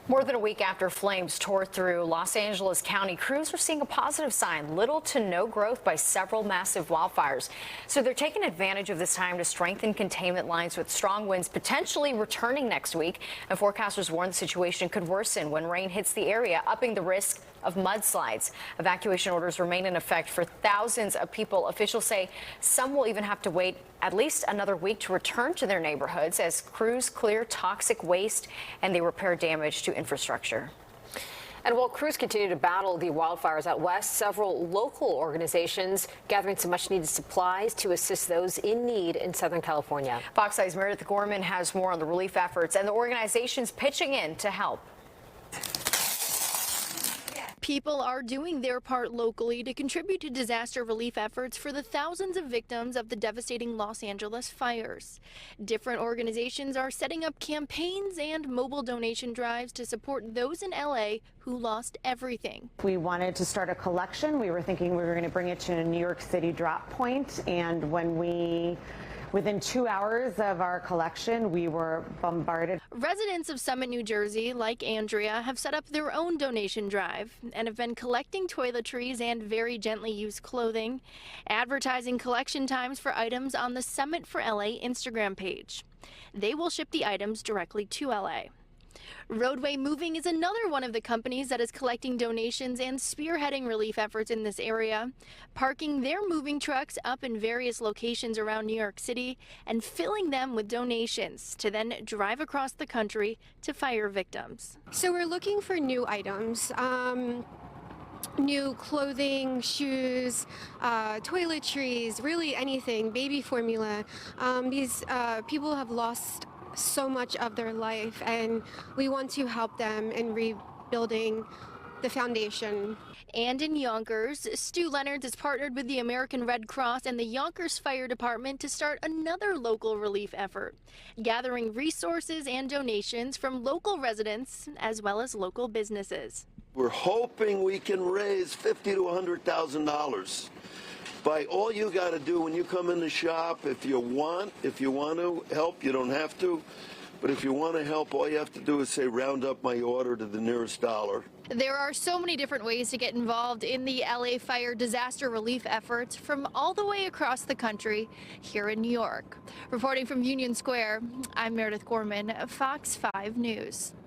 More than a week after flames tore through Los Angeles County, crews are seeing a positive sign: little to no growth by several massive wildfires. So they're taking advantage of this time to strengthen containment lines, with strong winds potentially returning next week. And forecasters warn the situation could worsen when rain hits the area, upping the risk of mudslides. Evacuation orders remain in effect for thousands of people. Officials say some will even have to wait at least another week to return to their neighborhoods as crews clear toxic waste and they repair damage to infrastructure. And while crews continue to battle the wildfires out west, several local organizations gathering some much-needed supplies to assist those in need in Southern California. Fox 5's Meredith Gorman has more on the relief efforts and the organizations pitching in to help. People are doing their part locally to contribute to disaster relief efforts for the thousands of victims of the devastating Los Angeles fires. Different organizations are setting up campaigns and mobile donation drives to support those in LA who lost everything. We wanted to start a collection. We were thinking we were going to bring it to a New York City drop point, and within 2 hours of our collection, we were bombarded. Residents of Summit, New Jersey, like Andrea, have set up their own donation drive and have been collecting toiletries and very gently used clothing, advertising collection times for items on the Summit for LA Instagram page. They will ship the items directly to LA. Roadway Moving is another one of the companies that is collecting donations and spearheading relief efforts in this area, parking their moving trucks up in various locations around New York City and filling them with donations to then drive across the country to fire victims. So we're looking for new items. New clothing, shoes, toiletries, really anything, baby formula. These people have lost so much of their life, and we want to help them in rebuilding the foundation. And in Yonkers, Stu Leonards has partnered with the American Red Cross and the Yonkers Fire Department to start another local relief effort, gathering resources and donations from local residents as well as local businesses. We're hoping we can raise $50,000 to $100,000. By all you got to do when you come in the shop, if you want to help, you don't have to. But if you want to help, all you have to do is say, round up my order to the nearest dollar. There are so many different ways to get involved in the LA fire disaster relief efforts from all the way across the country here in New York. Reporting from Union Square, I'm Meredith Gorman, Fox 5 News.